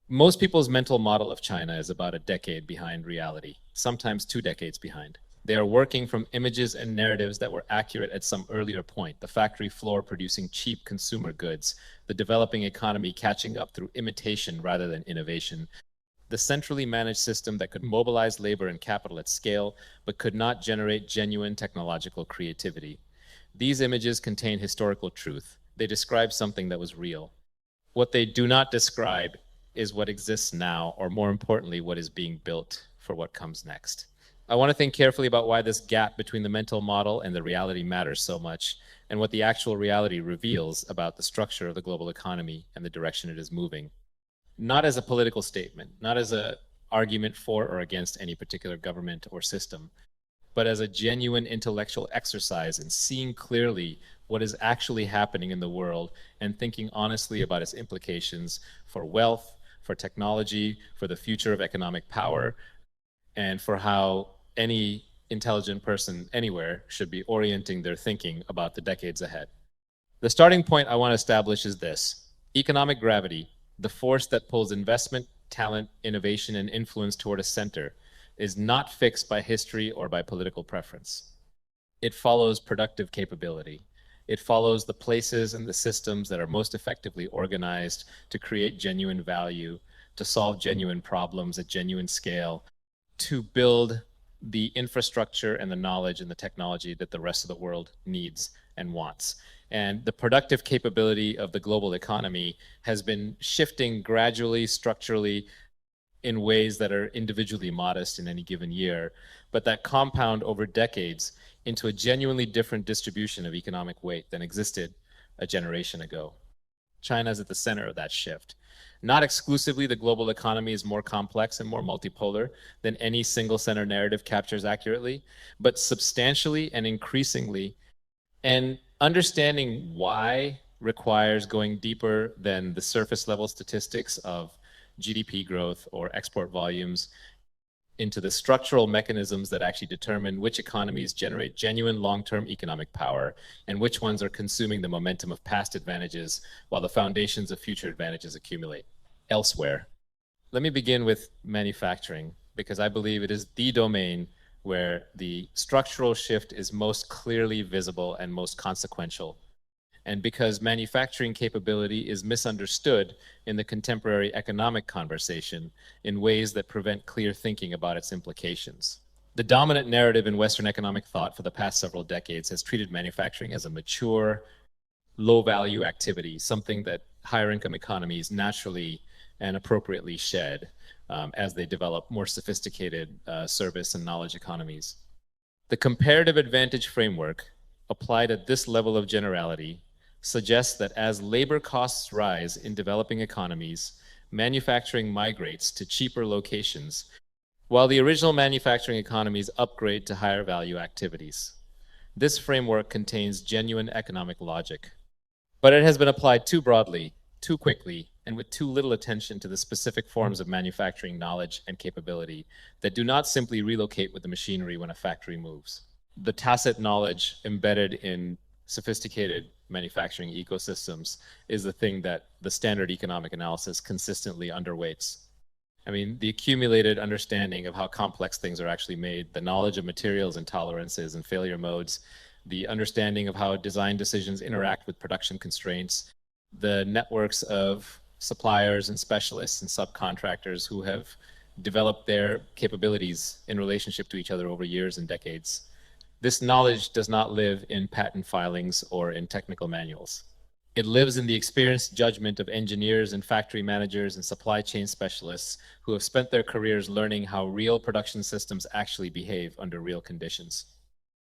Most people's mental model of China is about a decade behind reality, sometimes 2 decades behind. They are working from images and narratives that were accurate at some earlier point, the factory floor producing cheap consumer goods, the developing economy catching up through imitation rather than innovation, the centrally managed system that could mobilize labor and capital at scale, but could not generate genuine technological creativity. These images contain historical truth. They describe something that was real. What they do not describe is what exists now, or more importantly, what is being built for what comes next. I want to think carefully about why this gap between the mental model and the reality matters so much, and what the actual reality reveals about the structure of the global economy and the direction it is moving. Not as a political statement, not as an argument for or against any particular government or system, but as a genuine intellectual exercise in seeing clearly what is actually happening in the world and thinking honestly about its implications for wealth, for technology, for the future of economic power, and for how any intelligent person anywhere should be orienting their thinking about the decades ahead. The starting point I want to establish is this: economic gravity, the force that pulls investment, talent, innovation, and influence toward a center, is not fixed by history or by political preference. It follows productive capability. It follows the places and the systems that are most effectively organized to create genuine value, to solve genuine problems at genuine scale, to build the infrastructure and the knowledge and the technology that the rest of the world needs and wants. And the productive capability of the global economy has been shifting gradually, structurally, in ways that are individually modest in any given year, but that compound over decades into a genuinely different distribution of economic weight than existed a generation ago. China is at the center of that shift. Not exclusively, the global economy is more complex and more multipolar than any single center narrative captures accurately, but substantially and increasingly. And understanding why requires going deeper than the surface level statistics of GDP growth or export volumes into the structural mechanisms that actually determine which economies generate genuine long-term economic power and which ones are consuming the momentum of past advantages while the foundations of future advantages accumulate elsewhere. Let me begin with manufacturing, because I believe it is the domain where the structural shift is most clearly visible and most consequential, and because manufacturing capability is misunderstood in the contemporary economic conversation in ways that prevent clear thinking about its implications. The dominant narrative in Western economic thought for the past several decades has treated manufacturing as a mature, low-value activity, something that higher-income economies naturally and appropriately shed as they develop more sophisticated service and knowledge economies. The comparative advantage framework applied at this level of generality suggests that as labor costs rise in developing economies, manufacturing migrates to cheaper locations, while the original manufacturing economies upgrade to higher value activities. This framework contains genuine economic logic, but it has been applied too broadly, too quickly, and with too little attention to the specific forms of manufacturing knowledge and capability that do not simply relocate with the machinery when a factory moves. The tacit knowledge embedded in sophisticated manufacturing ecosystems is the thing that the standard economic analysis consistently underweights. I mean, the accumulated understanding of how complex things are actually made, the knowledge of materials and tolerances and failure modes, the understanding of how design decisions interact with production constraints, the networks of suppliers and specialists and subcontractors who have developed their capabilities in relationship to each other over years and decades. This knowledge does not live in patent filings or in technical manuals. It lives in the experienced judgment of engineers and factory managers and supply chain specialists who have spent their careers learning how real production systems actually behave under real conditions.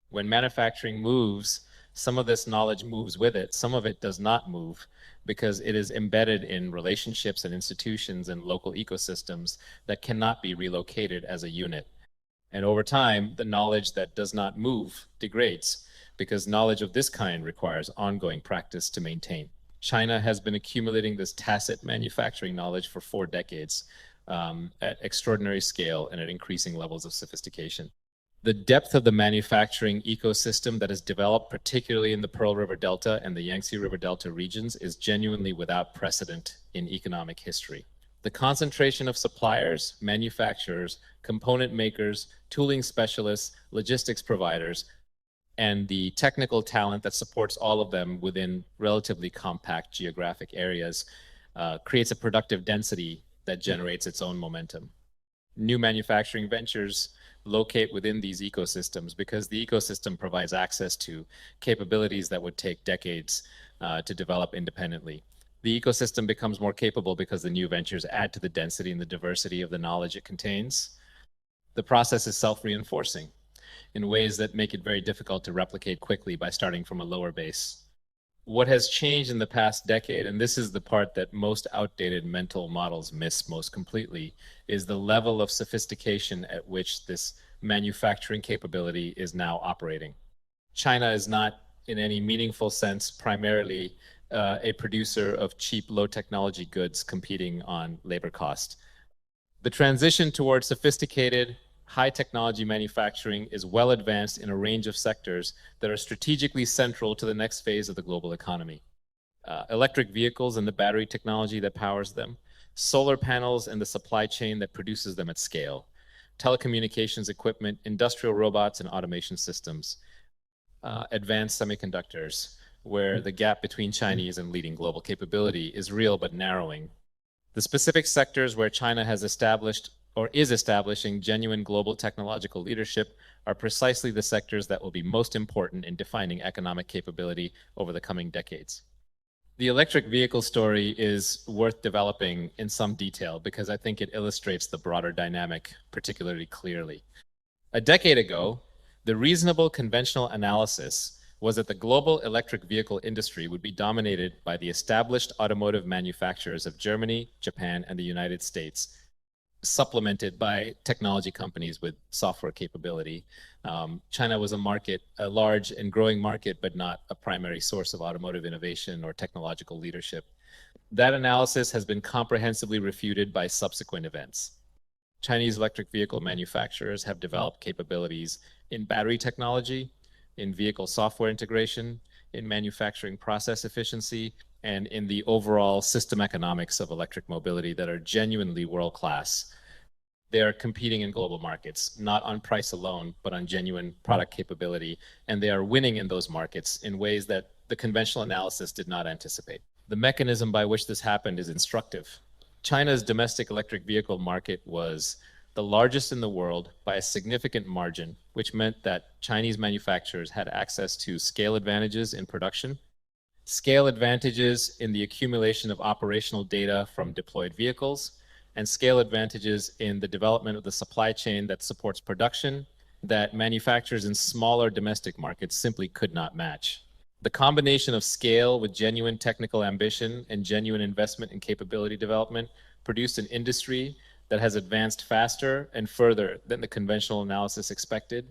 When manufacturing moves, some of this knowledge moves with it. Some of it does not move because it is embedded in relationships and institutions and local ecosystems that cannot be relocated as a unit. And over time, the knowledge that does not move degrades because knowledge of this kind requires ongoing practice to maintain. China has been accumulating this tacit manufacturing knowledge for 4 decades at extraordinary scale and at increasing levels of sophistication. The depth of the manufacturing ecosystem that is developed, particularly in the Pearl River Delta and the Yangtze River Delta regions, is genuinely without precedent in economic history. The concentration of suppliers, manufacturers, component makers, tooling specialists, logistics providers, and the technical talent that supports all of them within relatively compact geographic areas creates a productive density that generates its own momentum. New manufacturing ventures locate within these ecosystems because the ecosystem provides access to capabilities that would take decades to develop independently. The ecosystem becomes more capable because the new ventures add to the density and the diversity of the knowledge it contains. The process is self-reinforcing in ways that make it very difficult to replicate quickly by starting from a lower base. What has changed in the past decade, and this is the part that most outdated mental models miss most completely, is the level of sophistication at which this manufacturing capability is now operating. China is not, in any meaningful sense, primarily a producer of cheap, low technology goods competing on labor cost. The transition towards sophisticated, high technology manufacturing is well advanced in a range of sectors that are strategically central to the next phase of the global economy. Electric vehicles and the battery technology that powers them, solar panels and the supply chain that produces them at scale, telecommunications equipment, industrial robots and automation systems, advanced semiconductors, where the gap between Chinese and leading global capability is real but narrowing. The specific sectors where China has established or is establishing genuine global technological leadership are precisely the sectors that will be most important in defining economic capability over the coming decades. The electric vehicle story is worth developing in some detail because I think it illustrates the broader dynamic particularly clearly. A decade ago, the reasonable conventional analysis was that the global electric vehicle industry would be dominated by the established automotive manufacturers of Germany, Japan, and the United States, supplemented by technology companies with software capability. China was a large and growing market, but not a primary source of automotive innovation or technological leadership. That analysis has been comprehensively refuted by subsequent events. Chinese electric vehicle manufacturers have developed capabilities in battery technology, in vehicle software integration, in manufacturing process efficiency, and in the overall system economics of electric mobility that are genuinely world-class. They are competing in global markets, not on price alone, but on genuine product capability, and they are winning in those markets in ways that the conventional analysis did not anticipate. The mechanism by which this happened is instructive. China's domestic electric vehicle market was the largest in the world by a significant margin, which meant that Chinese manufacturers had access to scale advantages in production, scale advantages in the accumulation of operational data from deployed vehicles, and scale advantages in the development of the supply chain that supports production that manufacturers in smaller domestic markets simply could not match. The combination of scale with genuine technical ambition and genuine investment in capability development produced an industry that has advanced faster and further than the conventional analysis expected,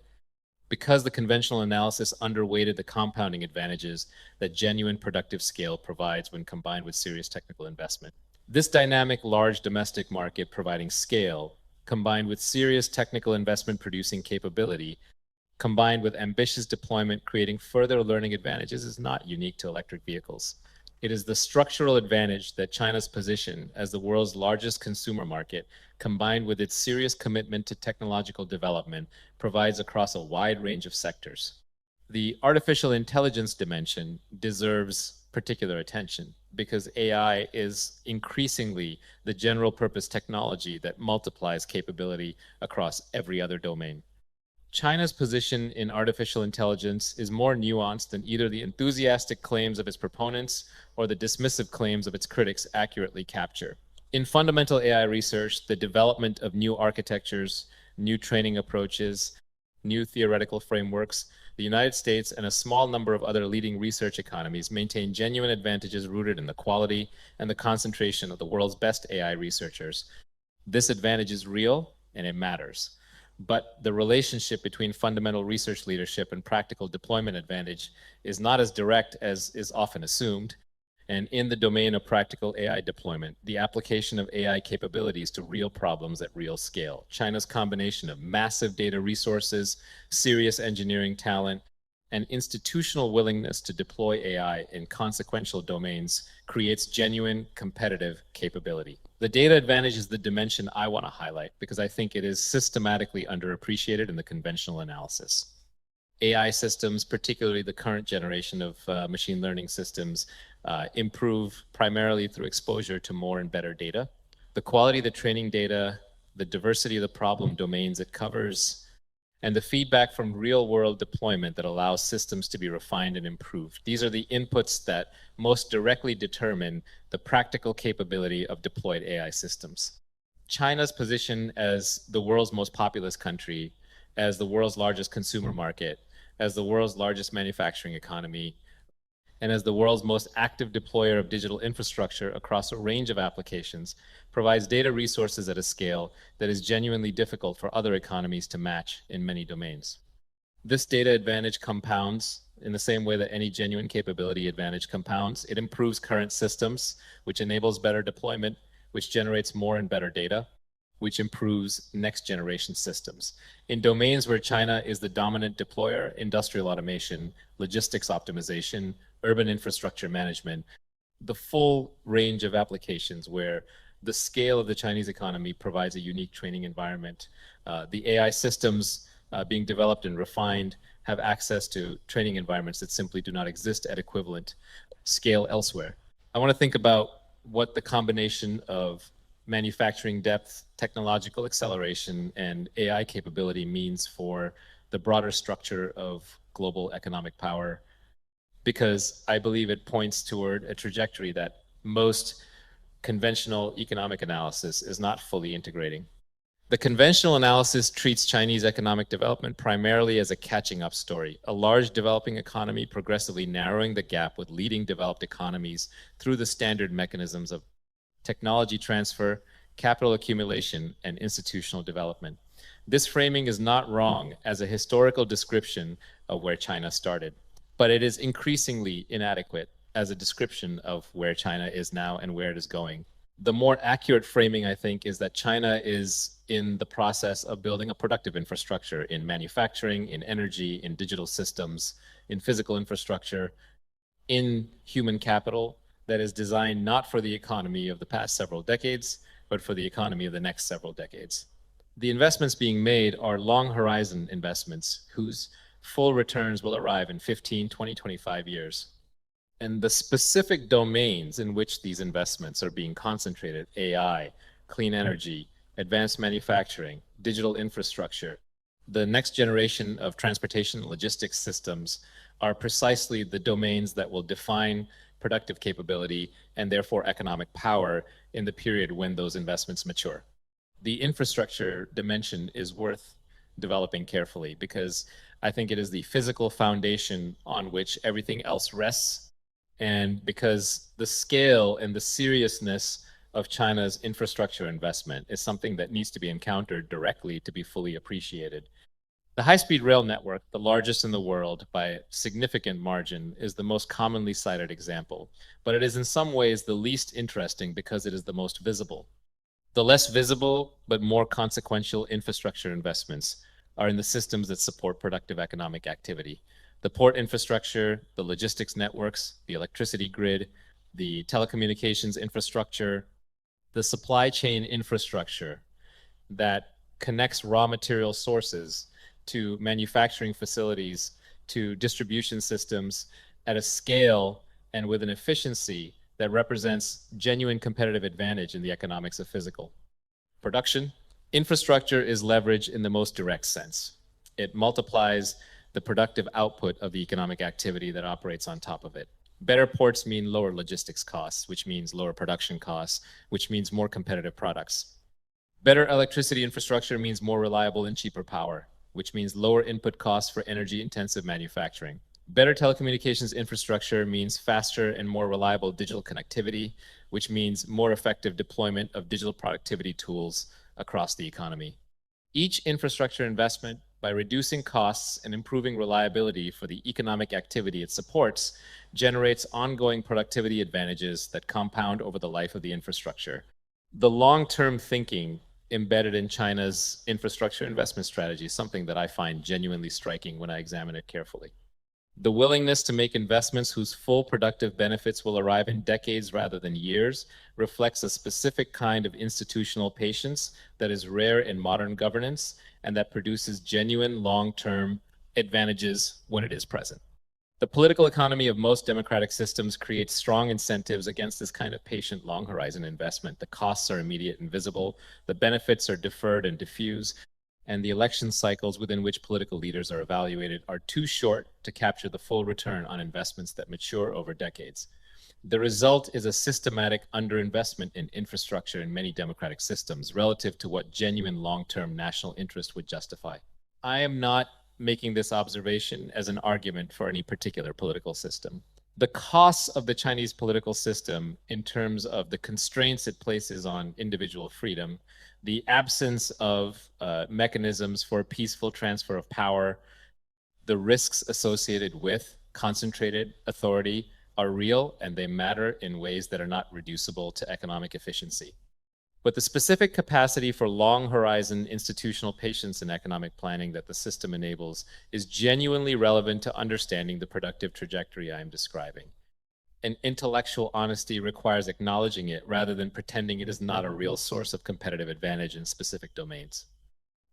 because the conventional analysis underweighted the compounding advantages that genuine productive scale provides when combined with serious technical investment. This dynamic large domestic market providing scale, combined with serious technical investment producing capability, combined with ambitious deployment creating further learning advantages, is not unique to electric vehicles. It is the structural advantage that China's position as the world's largest consumer market, combined with its serious commitment to technological development, provides across a wide range of sectors. The artificial intelligence dimension deserves particular attention because AI is increasingly the general purpose technology that multiplies capability across every other domain. China's position in artificial intelligence is more nuanced than either the enthusiastic claims of its proponents or the dismissive claims of its critics accurately capture. In fundamental AI research, the development of new architectures, new training approaches, new theoretical frameworks, the United States and a small number of other leading research economies maintain genuine advantages rooted in the quality and the concentration of the world's best AI researchers. This advantage is real and it matters. But the relationship between fundamental research leadership and practical deployment advantage is not as direct as is often assumed. And in the domain of practical AI deployment, the application of AI capabilities to real problems at real scale, China's combination of massive data resources, serious engineering talent, and institutional willingness to deploy AI in consequential domains creates genuine competitive capability. The The data advantage is the dimension I want to highlight because I think it is systematically underappreciated in the conventional analysis. AI systems, particularly the current generation of machine learning systems, improve primarily through exposure to more and better data. The quality of the training data, the diversity of the problem domains it covers, and the feedback from real world deployment that allows systems to be refined and improved. These are the inputs that most directly determine the practical capability of deployed AI systems. China's position as the world's most populous country, as the world's largest consumer market, as the world's largest manufacturing economy, and as the world's most active deployer of digital infrastructure across a range of applications, provides data resources at a scale that is genuinely difficult for other economies to match in many domains. This data advantage compounds in the same way that any genuine capability advantage compounds. It improves current systems, which enables better deployment, which generates more and better data, which improves next generation systems. In domains where China is the dominant deployer, industrial automation, logistics optimization, urban infrastructure management, the full range of applications where the scale of the Chinese economy provides a unique training environment. The AI systems being developed and refined have access to training environments that simply do not exist at equivalent scale elsewhere. I want to think about what the combination of manufacturing depth, technological acceleration, and AI capability means for the broader structure of global economic power, because I believe it points toward a trajectory that most conventional economic analysis is not fully integrating. The conventional analysis treats Chinese economic development primarily as a catching up story, a large developing economy progressively narrowing the gap with leading developed economies through the standard mechanisms of technology transfer, capital accumulation, and institutional development. This framing is not wrong as a historical description of where China started, but it is increasingly inadequate as a description of where China is now and where it is going. The more accurate framing, I think, is that China is in the process of building a productive infrastructure in manufacturing, in energy, in digital systems, in physical infrastructure, in human capital that is designed not for the economy of the past several decades, but for the economy of the next several decades. The investments being made are long horizon investments whose full returns will arrive in 15, 20, 25 years. And the specific domains in which these investments are being concentrated, AI, clean energy, advanced manufacturing, digital infrastructure, the next generation of transportation and logistics systems are precisely the domains that will define productive capability and therefore economic power in the period when those investments mature. The infrastructure dimension is worth developing carefully because I think it is the physical foundation on which everything else rests, and because the scale and the seriousness of China's infrastructure investment is something that needs to be encountered directly to be fully appreciated. The high-speed rail network, the largest in the world by a significant margin, is the most commonly cited example, but it is in some ways the least interesting because it is the most visible. The less visible but more consequential infrastructure investments are in the systems that support productive economic activity. The port infrastructure, the logistics networks, the electricity grid, the telecommunications infrastructure, the supply chain infrastructure that connects raw material sources to manufacturing facilities, to distribution systems at a scale and with an efficiency that represents genuine competitive advantage in the economics of physical production. Infrastructure is leverage in the most direct sense. It multiplies the productive output of the economic activity that operates on top of it. Better ports mean lower logistics costs, which means lower production costs, which means more competitive products. Better electricity infrastructure means more reliable and cheaper power, which means lower input costs for energy-intensive manufacturing. Better telecommunications infrastructure means faster and more reliable digital connectivity, which means more effective deployment of digital productivity tools across the economy. Each infrastructure investment, by reducing costs and improving reliability for the economic activity it supports, generates ongoing productivity advantages that compound over the life of the infrastructure. The long-term thinking embedded in China's infrastructure investment strategy is something that I find genuinely striking when I examine it carefully. The willingness to make investments whose full productive benefits will arrive in decades rather than years reflects a specific kind of institutional patience that is rare in modern governance and that produces genuine long-term advantages when it is present. The political economy of most democratic systems creates strong incentives against this kind of patient, long horizon investment. The costs are immediate and visible, the benefits are deferred and diffuse, and the election cycles within which political leaders are evaluated are too short to capture the full return on investments that mature over decades. The result is a systematic underinvestment in infrastructure in many democratic systems relative to what genuine long-term national interest would justify. I am not making this observation as an argument for any particular political system. The costs of the Chinese political system in terms of the constraints it places on individual freedom, the absence of mechanisms for peaceful transfer of power, the risks associated with concentrated authority are real and they matter in ways that are not reducible to economic efficiency. But the specific capacity for long horizon institutional patience in economic planning that the system enables is genuinely relevant to understanding the productive trajectory I am describing. And intellectual honesty requires acknowledging it rather than pretending it is not a real source of competitive advantage in specific domains.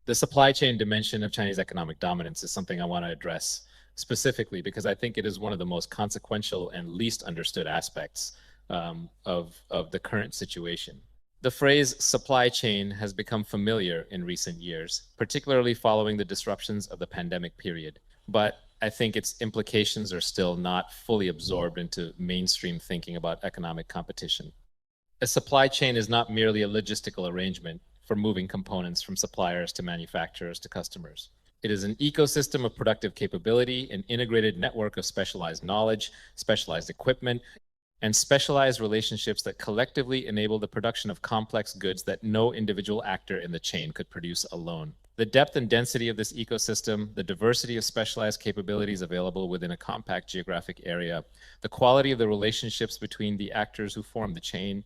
The supply chain dimension of Chinese economic dominance is something I want to address specifically because I think it is one of the most consequential and least understood aspects of the current situation. The phrase supply chain has become familiar in recent years, particularly following the disruptions of the pandemic period. But I think its implications are still not fully absorbed into mainstream thinking about economic competition. A supply chain is not merely a logistical arrangement for moving components from suppliers to manufacturers to customers. It is an ecosystem of productive capability, an integrated network of specialized knowledge, specialized equipment, and specialized relationships that collectively enable the production of complex goods that no individual actor in the chain could produce alone. The depth and density of this ecosystem, the diversity of specialized capabilities available within a compact geographic area, the quality of the relationships between the actors who form the chain,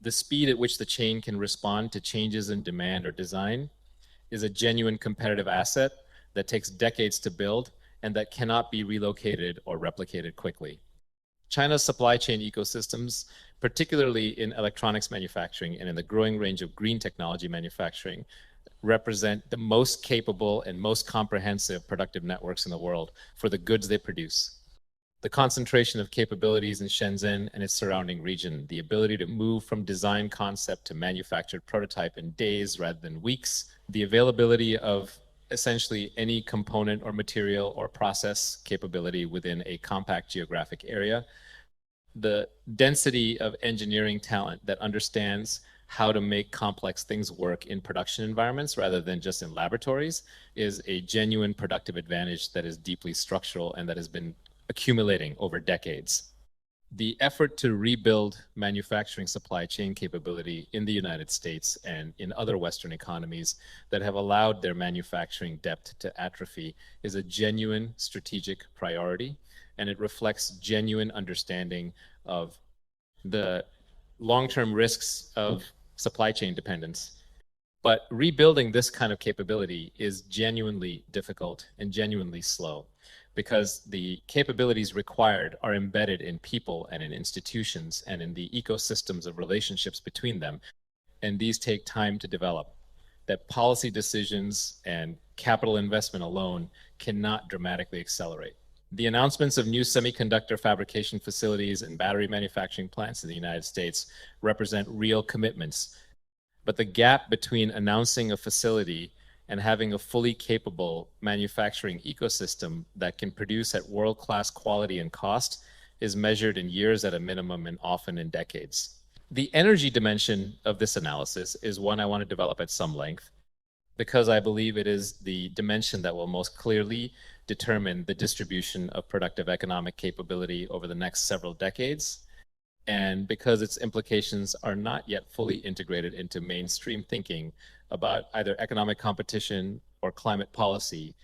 the speed at which the chain can respond to changes in demand or design is a genuine competitive asset that takes decades to build and that cannot be relocated or replicated quickly. China's supply chain ecosystems, particularly in electronics manufacturing and in the growing range of green technology manufacturing, represent the most capable and most comprehensive productive networks in the world for the goods they produce. The concentration of capabilities in Shenzhen and its surrounding region, the ability to move from design concept to manufactured prototype in days rather than weeks, the availability of essentially any component or material or process capability within a compact geographic area, the density of engineering talent that understands how to make complex things work in production environments rather than just in laboratories is a genuine productive advantage that is deeply structural and that has been accumulating over decades. The effort to rebuild manufacturing supply chain capability in the United States and in other Western economies that have allowed their manufacturing depth to atrophy is a genuine strategic priority, and it reflects genuine understanding of the long-term risks of supply chain dependence. But rebuilding this kind of capability is genuinely difficult and genuinely slow because the capabilities required are embedded in people and in institutions and in the ecosystems of relationships between them. And these take time to develop. That policy decisions and capital investment alone cannot dramatically accelerate. The announcements of new semiconductor fabrication facilities and battery manufacturing plants in the United States represent real commitments. But the gap between announcing a facility and having a fully capable manufacturing ecosystem that can produce at world-class quality and cost is measured in years at a minimum and often in decades. The energy dimension of this analysis is one I want to develop at some length because I believe it is the dimension that will most clearly determine the distribution of productive economic capability over the next several decades, and because its implications are not yet fully integrated into mainstream thinking about either economic competition or climate policy.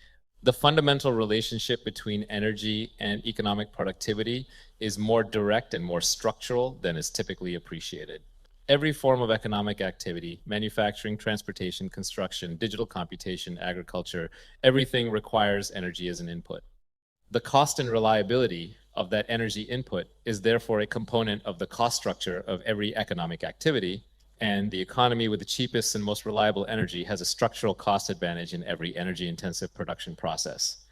The fundamental relationship between energy and economic productivity is more direct and more structural than is typically appreciated. Every form of economic activity, manufacturing, transportation, construction, digital computation, agriculture, everything requires energy as an input. The cost and reliability of that energy input is therefore a component of the cost structure of every economic activity, and the economy with the cheapest and most reliable energy has a structural cost advantage in every energy-intensive production process.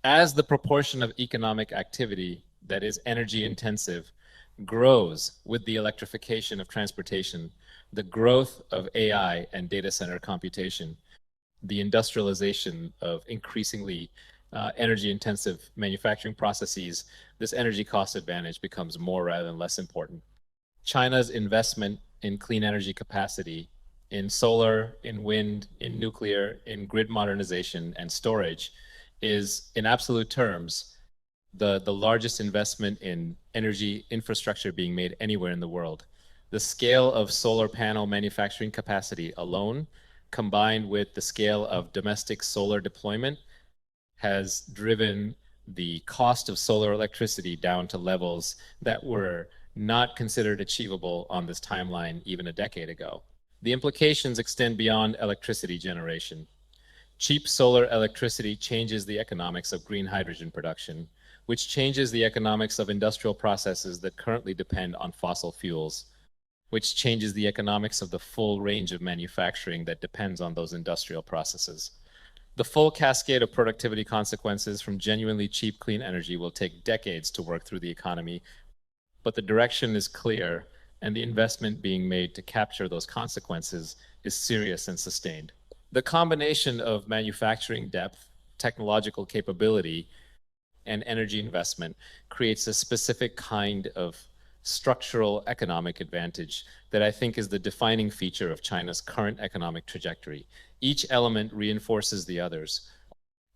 As the proportion of economic activity that is energy intensive grows with the electrification of transportation, the growth of AI and data center computation, the industrialization of increasingly energy intensive manufacturing processes, this energy cost advantage becomes more rather than less important. China's investment in clean energy capacity, in solar, in wind, in nuclear, in grid modernization and storage is, in absolute terms, the largest investment in energy infrastructure being made anywhere in the world. The scale of solar panel manufacturing capacity alone, combined with the scale of domestic solar deployment, has driven the cost of solar electricity down to levels that were not considered achievable on this timeline even a decade ago. The implications extend beyond electricity generation. Cheap solar electricity changes the economics of green hydrogen production, which changes the economics of industrial processes that currently depend on fossil fuels, which changes the economics of the full range of manufacturing that depends on those industrial processes. The full cascade of productivity consequences from genuinely cheap clean energy will take decades to work through the economy, but the direction is clear, and the investment being made to capture those consequences is serious and sustained. The combination of manufacturing depth, technological capability, and energy investment creates a specific kind of structural economic advantage that I think is the defining feature of China's current economic trajectory. Each element reinforces the others.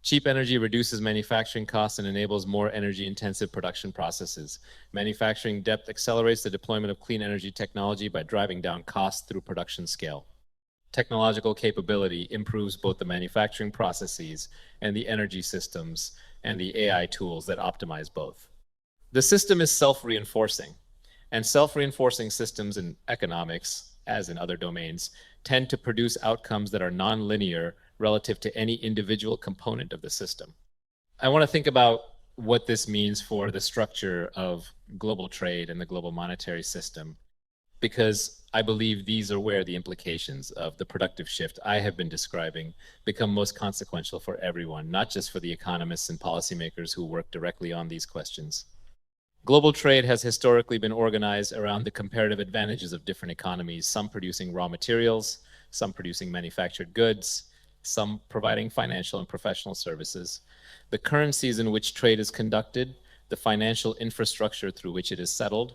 Cheap energy reduces manufacturing costs and enables more energy-intensive production processes. Manufacturing depth accelerates the deployment of clean energy technology by driving down costs through production scale. Technological capability improves both the manufacturing processes and the energy systems and the AI tools that optimize both. The system is self-reinforcing, and self-reinforcing systems in economics, as in other domains, tend to produce outcomes that are nonlinear relative to any individual component of the system. I want to think about what this means for the structure of global trade and the global monetary system, because I believe these are where the implications of the productive shift I have been describing become most consequential for everyone, not just for the economists and policymakers who work directly on these questions. Global trade has historically been organized around the comparative advantages of different economies, some producing raw materials, some producing manufactured goods, some providing financial and professional services. The currencies in which trade is conducted, the financial infrastructure through which it is settled,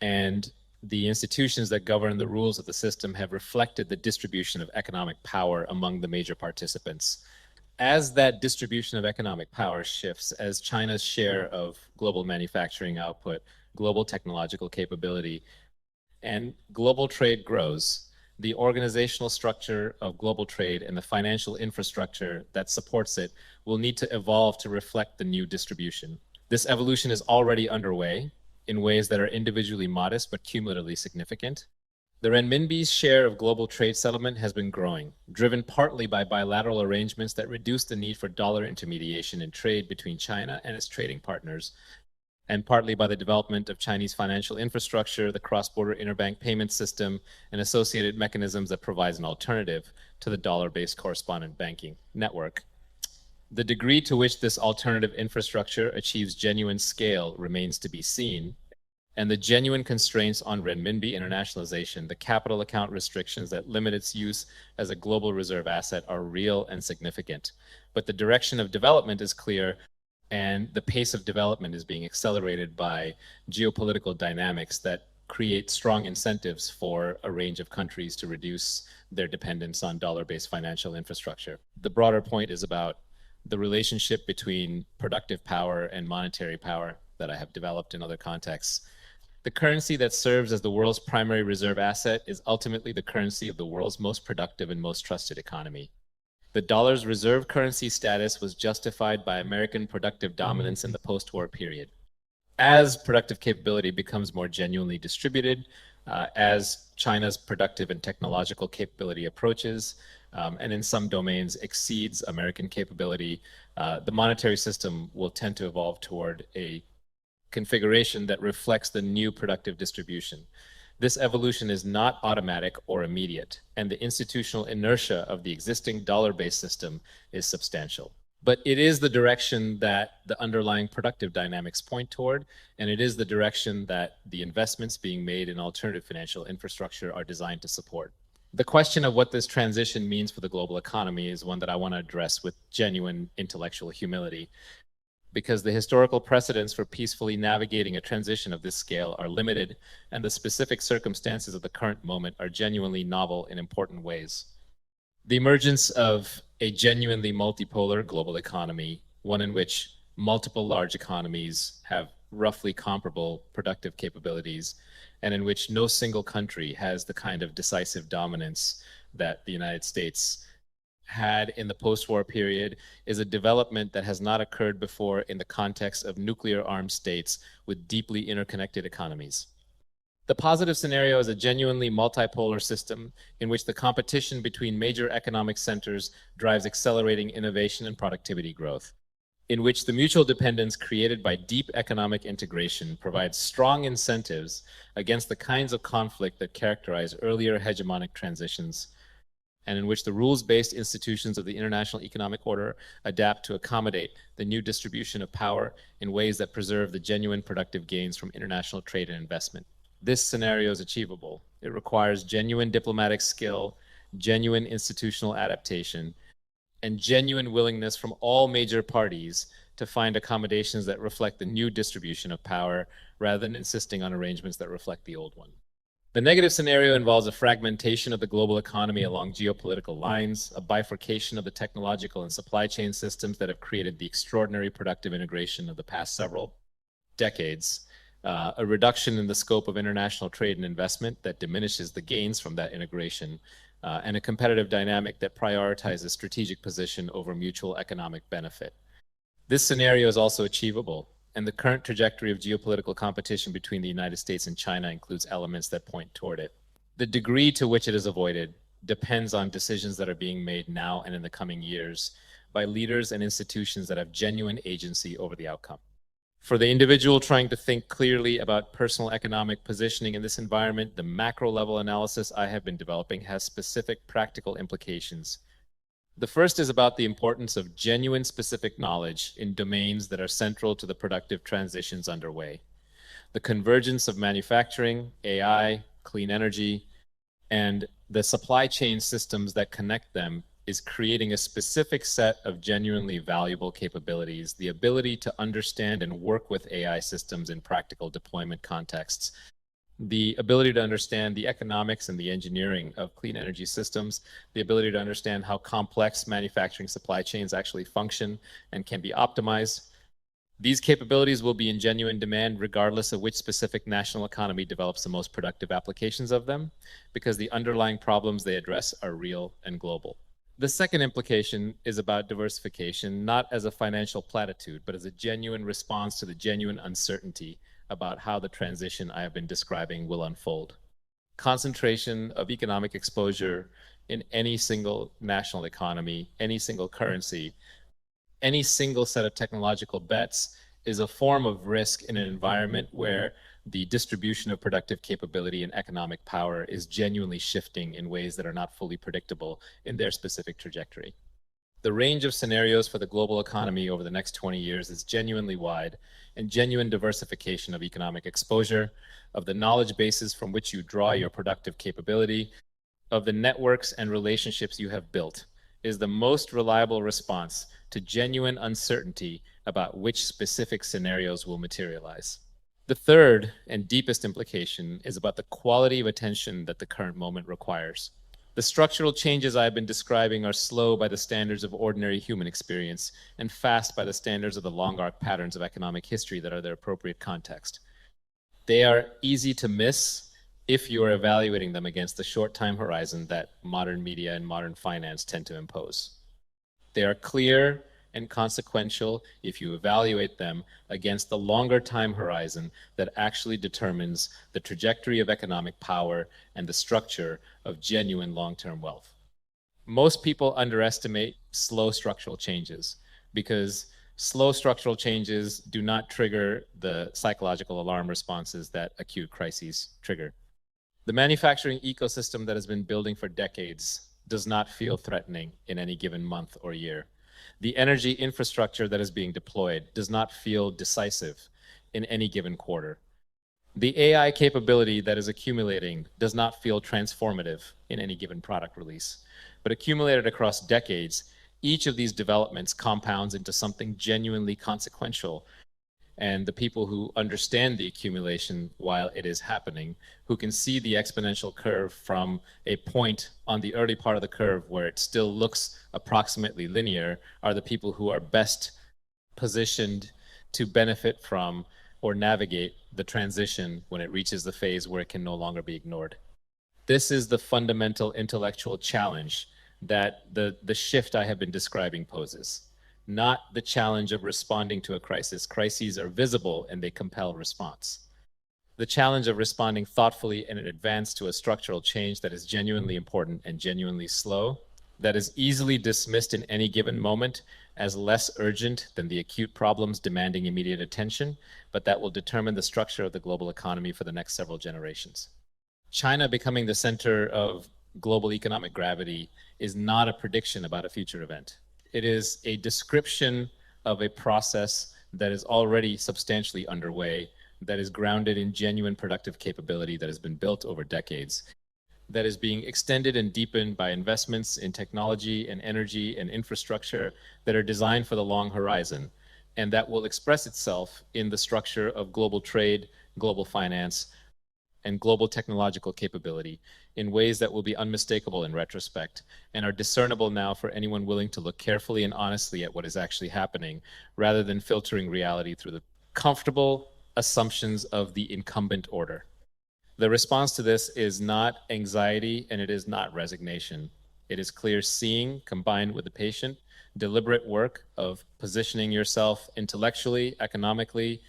and the institutions that govern the rules of the system have reflected the distribution of economic power among the major participants. As that distribution of economic power shifts, as China's share of global manufacturing output, global technological capability, and global trade grows, the organizational structure of global trade and the financial infrastructure that supports it will need to evolve to reflect the new distribution. This evolution is already underway in ways that are individually modest but cumulatively significant. The renminbi's share of global trade settlement has been growing, driven partly by bilateral arrangements that reduce the need for dollar intermediation in trade between China and its trading partners, and partly by the development of Chinese financial infrastructure, the cross-border interbank payment system, and associated mechanisms that provides an alternative to the dollar-based correspondent banking network. The degree to which this alternative infrastructure achieves genuine scale remains to be seen, and the genuine constraints on renminbi internationalization, the capital account restrictions that limit its use as a global reserve asset are real and significant. But the direction of development is clear, and the pace of development is being accelerated by geopolitical dynamics that create strong incentives for a range of countries to reduce their dependence on dollar-based financial infrastructure. The broader point is about the relationship between productive power and monetary power that I have developed in other contexts. The currency that serves as the world's primary reserve asset is ultimately the currency of the world's most productive and most trusted economy. The dollar's reserve currency status was justified by American productive dominance in the post-war period. As productive capability becomes more genuinely distributed, as China's productive and technological capability approaches, and in some domains exceeds American capability, the monetary system will tend to evolve toward a configuration that reflects the new productive distribution. This evolution is not automatic or immediate, and the institutional inertia of the existing dollar-based system is substantial. But it is the direction that the underlying productive dynamics point toward, and it is the direction that the investments being made in alternative financial infrastructure are designed to support. The question of what this transition means for the global economy is one that I want to address with genuine intellectual humility, because the historical precedents for peacefully navigating a transition of this scale are limited, and the specific circumstances of the current moment are genuinely novel in important ways. The emergence of a genuinely multipolar global economy, one in which multiple large economies have roughly comparable productive capabilities, and in which no single country has the kind of decisive dominance that the United States had in the post-war period, is a development that has not occurred before in the context of nuclear-armed states with deeply interconnected economies. The positive scenario is a genuinely multipolar system in which the competition between major economic centers drives accelerating innovation and productivity growth, in which the mutual dependence created by deep economic integration provides strong incentives against the kinds of conflict that characterize earlier hegemonic transitions, and in which the rules-based institutions of the international economic order adapt to accommodate the new distribution of power in ways that preserve the genuine productive gains from international trade and investment. This scenario is achievable. It requires genuine diplomatic skill, genuine institutional adaptation, and genuine willingness from all major parties to find accommodations that reflect the new distribution of power rather than insisting on arrangements that reflect the old one. The negative scenario involves a fragmentation of the global economy along geopolitical lines, a bifurcation of the technological and supply chain systems that have created the extraordinary productive integration of the past several decades, a reduction in the scope of international trade and investment that diminishes the gains from that integration, and a competitive dynamic that prioritizes strategic position over mutual economic benefit. This scenario is also achievable, and the current trajectory of geopolitical competition between the United States and China includes elements that point toward it. The degree to which it is avoided depends on decisions that are being made now and in the coming years by leaders and institutions that have genuine agency over the outcome. For the individual trying to think clearly about personal economic positioning in this environment, the macro level analysis I have been developing has specific practical implications. The first is about the importance of genuine specific knowledge in domains that are central to the productive transitions underway. The convergence of manufacturing, AI, clean energy, and the supply chain systems that connect them is creating a specific set of genuinely valuable capabilities, the ability to understand and work with AI systems in practical deployment contexts, the ability to understand the economics and the engineering of clean energy systems, the ability to understand how complex manufacturing supply chains actually function and can be optimized. These capabilities will be in genuine demand regardless of which specific national economy develops the most productive applications of them, because the underlying problems they address are real and global. The second implication is about diversification, not as a financial platitude, but as a genuine response to the genuine uncertainty about how the transition I have been describing will unfold. Concentration of economic exposure in any single national economy, any single currency, any single set of technological bets is a form of risk in an environment where the distribution of productive capability and economic power is genuinely shifting in ways that are not fully predictable in their specific trajectory. The range of scenarios for the global economy over the next 20 years is genuinely wide, and genuine diversification of economic exposure, of the knowledge bases from which you draw your productive capability, of the networks and relationships you have built, is the most reliable response to genuine uncertainty about which specific scenarios will materialize. The third and deepest implication is about the quality of attention that the current moment requires. The structural changes I have been describing are slow by the standards of ordinary human experience and fast by the standards of the long arc patterns of economic history that are their appropriate context. They are easy to miss if you are evaluating them against the short time horizon that modern media and modern finance tend to impose. They are clear and consequential if you evaluate them against the longer time horizon that actually determines the trajectory of economic power and the structure of genuine long-term wealth. Most people underestimate slow structural changes because slow structural changes do not trigger the psychological alarm responses that acute crises trigger. The manufacturing ecosystem that has been building for decades does not feel threatening in any given month or year. The energy infrastructure that is being deployed does not feel decisive in any given quarter. The AI capability that is accumulating does not feel transformative in any given product release, but accumulated across decades, each of these developments compounds into something genuinely consequential. And the people who understand the accumulation while it is happening, who can see the exponential curve from a point on the early part of the curve where it still looks approximately linear, are the people who are best positioned to benefit from or navigate the transition when it reaches the phase where it can no longer be ignored. This is the fundamental intellectual challenge that the shift I have been describing poses, not the challenge of responding to a crisis. Crises are visible and they compel response. The challenge of responding thoughtfully and in advance to a structural change that is genuinely important and genuinely slow, that is easily dismissed in any given moment as less urgent than the acute problems demanding immediate attention, but that will determine the structure of the global economy for the next several generations. China becoming the center of global economic gravity is not a prediction about a future event. It is a description of a process that is already substantially underway, that is grounded in genuine productive capability that has been built over decades, that is being extended and deepened by investments in technology and energy and infrastructure that are designed for the long horizon, and that will express itself in the structure of global trade, global finance, and global technological capability in ways that will be unmistakable in retrospect and are discernible now for anyone willing to look carefully and honestly at what is actually happening, rather than filtering reality through the comfortable assumptions of the incumbent order. The response to this is not anxiety and it is not resignation. It is clear seeing combined with the patient, deliberate work of positioning yourself intellectually, economically,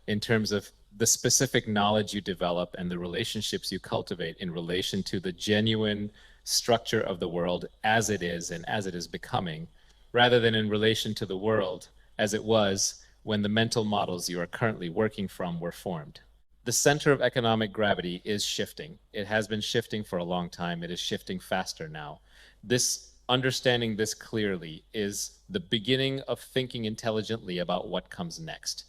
in terms of the specific knowledge you develop and the relationships you cultivate in relation to the genuine structure of the world as it is and as it is becoming, rather than in relation to the world as it was when the mental models you are currently working from were formed. The center of economic gravity is shifting. It has been shifting for a long time. It is shifting faster now. This understanding this clearly is the beginning of thinking intelligently about what comes next.